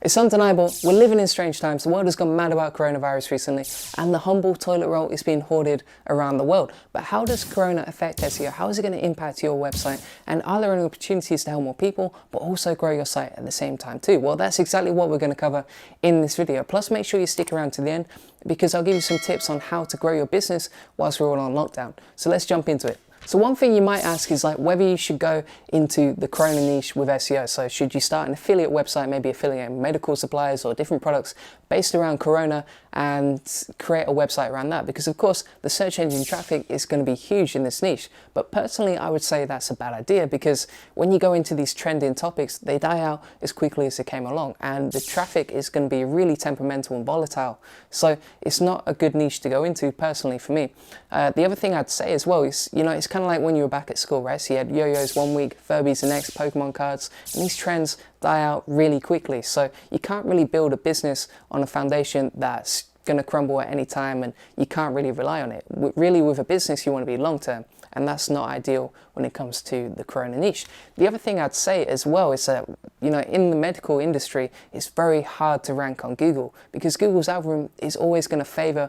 It's undeniable, we're living in strange times. The world has gone mad about coronavirus recently, and the humble toilet roll is being hoarded around the world. But how does corona affect SEO? How is it going to impact your website? And are there any opportunities to help more people, but also grow your site at the same time too? Well, that's exactly what we're going to cover in this video. Plus, make sure you stick around to the end, because I'll give you some tips on how to grow your business whilst we're all on lockdown. So let's jump into it. So one thing you might ask is like whether you should go into the corona niche with SEO. So should you start an affiliate website, maybe affiliate medical supplies or different products based around corona, and create a website around that? Because of course the search engine traffic is going to be huge in this niche. But personally, I would say that's a bad idea, because when you go into these trending topics, they die out as quickly as they came along, and the traffic is going to be really temperamental and volatile. So it's not a good niche to go into personally for me. The other thing I'd say as well is, it's kind of like when you were back at school, right? So you had yo-yos one week, Furbies the next, Pokemon cards, and these trends die out really quickly. So you can't really build a business on a foundation that's going to crumble at any time, and you can't really rely on it. Really, with a business, you want to be long-term, and that's not ideal when it comes to the corona niche. The other thing I'd say as well is that, in the medical industry, it's very hard to rank on Google, because Google's algorithm is always going to favor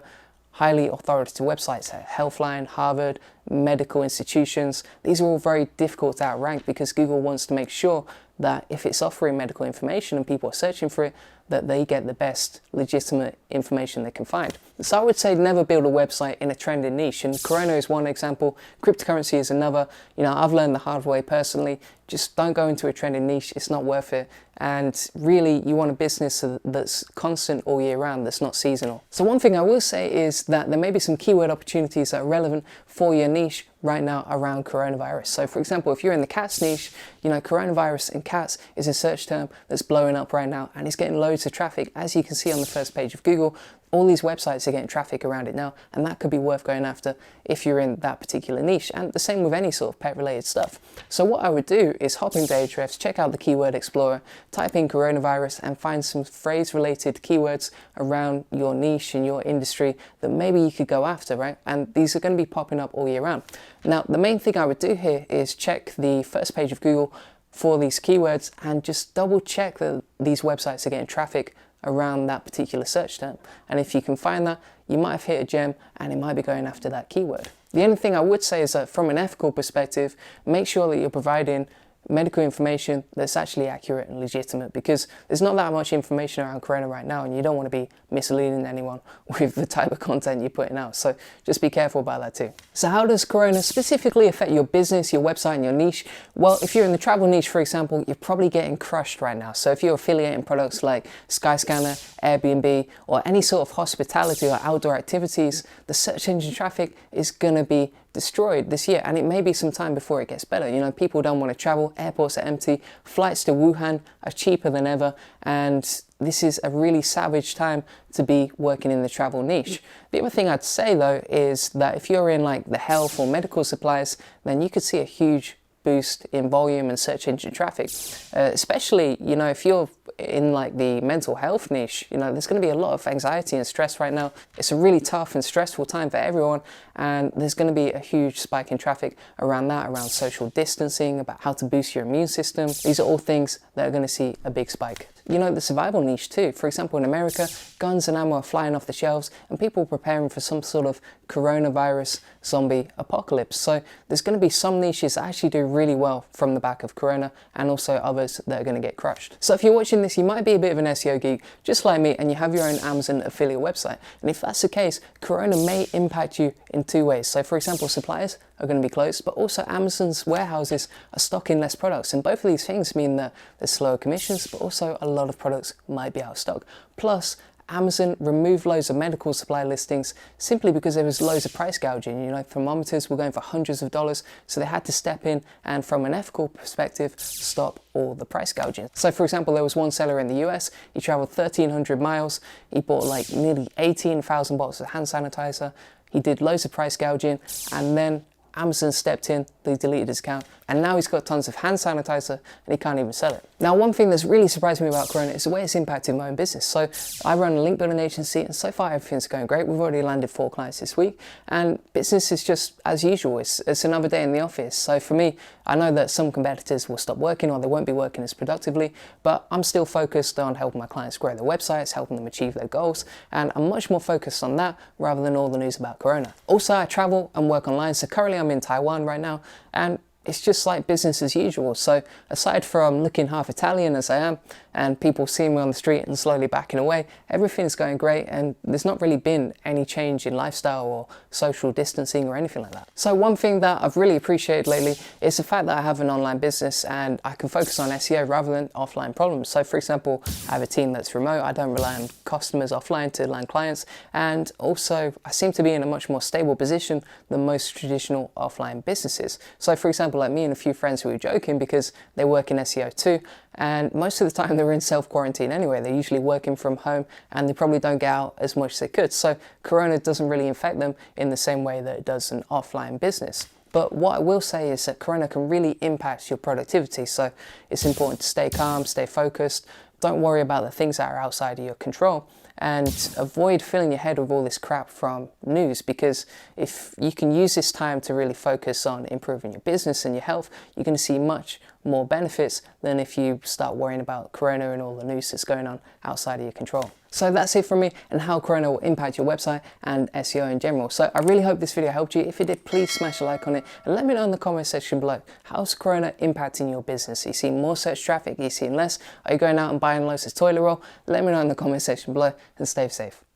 highly authoritative websites, Healthline, Harvard, medical institutions. These are all very difficult to outrank, because Google wants to make sure that if it's offering medical information and people are searching for it, that they get the best legitimate information they can find. So I would say never build a website in a trending niche, and corona is one example, cryptocurrency is another. I've learned the hard way personally. Just don't go into a trending niche, it's not worth it. And really, you want a business that's constant all year round, that's not seasonal. So one thing I will say is that there may be some keyword opportunities that are relevant for your niche right now around coronavirus. So for example, if you're in the cats niche, coronavirus and cats is a search term that's blowing up right now, and it's getting loads of traffic. As you can see on the first page of Google, all these websites are getting traffic around it now, and that could be worth going after if you're in that particular niche. And the same with any sort of pet related stuff. So what I would do is hop into Ahrefs, check out the Keyword Explorer, type in coronavirus, and find some phrase related keywords around your niche and your industry that maybe you could go after, right? And these are going to be popping up all year round. Now, the main thing I would do here is check the first page of Google for these keywords, and just double check that these websites are getting traffic around that particular search term. And if you can find that, you might have hit a gem, and it might be going after that keyword. The only thing I would say is that from an ethical perspective, make sure that you're providing medical information that's actually accurate and legitimate, because there's not that much information around corona right now, and you don't want to be misleading anyone with the type of content you're putting out. So just be careful about that too. So how does corona specifically affect your business, your website, and your niche? Well, if you're in the travel niche, for example, you're probably getting crushed right now. So if you're affiliating products like Skyscanner, Airbnb, or any sort of hospitality or outdoor activities, the search engine traffic is going to be destroyed this year, and it may be some time before it gets better. People don't want to travel, airports are empty, flights to Wuhan are cheaper than ever, and this is a really savage time to be working in the travel niche. The other thing I'd say though is that if you're in like the health or medical supplies, then you could see a huge boost in volume and search engine traffic, especially if you're in like the mental health niche. There's going to be a lot of anxiety and stress right now. It's a really tough and stressful time for everyone, and there's going to be a huge spike in traffic around that, around social distancing, about how to boost your immune system. These are all things that are going to see a big spike. The survival niche too. For example, in America, guns and ammo are flying off the shelves, and people are preparing for some sort of coronavirus zombie apocalypse. So there's going to be some niches that actually do really well from the back of corona, and also others that are going to get crushed. So if you're watching this, you might be a bit of an SEO geek, just like me, and you have your own Amazon affiliate website. And if that's the case, corona may impact you in two ways. So for example, suppliers are going to be closed, but also Amazon's warehouses are stocking less products. And both of these things mean that there's slower commissions, but also a lot of products might be out of stock. Plus, Amazon removed loads of medical supply listings simply because there was loads of price gouging. Thermometers were going for hundreds of dollars, so they had to step in and, from an ethical perspective, stop all the price gouging. So for example, there was one seller in the US, he traveled 1,300 miles, he bought like nearly 18,000 bottles of hand sanitizer, he did loads of price gouging, and then Amazon stepped in, they deleted his account, and now he's got tons of hand sanitizer and he can't even sell it. Now, one thing that's really surprised me about Corona is the way it's impacted my own business. So I run a link building agency, and so far everything's going great. We've already landed 4 clients this week, and business is just as usual. It's another day in the office. So for me, I know that some competitors will stop working or they won't be working as productively, but I'm still focused on helping my clients grow their websites, helping them achieve their goals, and I'm much more focused on that rather than all the news about Corona. Also, I travel and work online, so currently I'm in Taiwan right now, and it's just like business as usual. So aside from looking half Italian as I am, and people seeing me on the street and slowly backing away, everything's going great, and there's not really been any change in lifestyle or social distancing or anything like that. So one thing that I've really appreciated lately is the fact that I have an online business and I can focus on SEO rather than offline problems. So for example, I have a team that's remote, I don't rely on customers offline to land clients, and also I seem to be in a much more stable position than most traditional offline businesses. So for example, like me and a few friends who were joking because they work in SEO too, and most of the time they're in self-quarantine anyway. They're usually working from home and they probably don't get out as much as they could. So Corona doesn't really infect them in the same way that it does an offline business. But what I will say is that Corona can really impact your productivity. So it's important to stay calm, stay focused. Don't worry about the things that are outside of your control, and avoid filling your head with all this crap from news, because if you can use this time to really focus on improving your business and your health, you're going to see much more benefits than if you start worrying about Corona and all the news that's going on outside of your control. So that's it from me and how Corona will impact your website and SEO in general. So I really hope this video helped you. If it did, please smash a like on it and let me know in the comment section below. How's Corona impacting your business? Are you seeing more search traffic? Are you seeing less? Are you going out and buying loads of toilet roll? Let me know in the comment section below, and stay safe.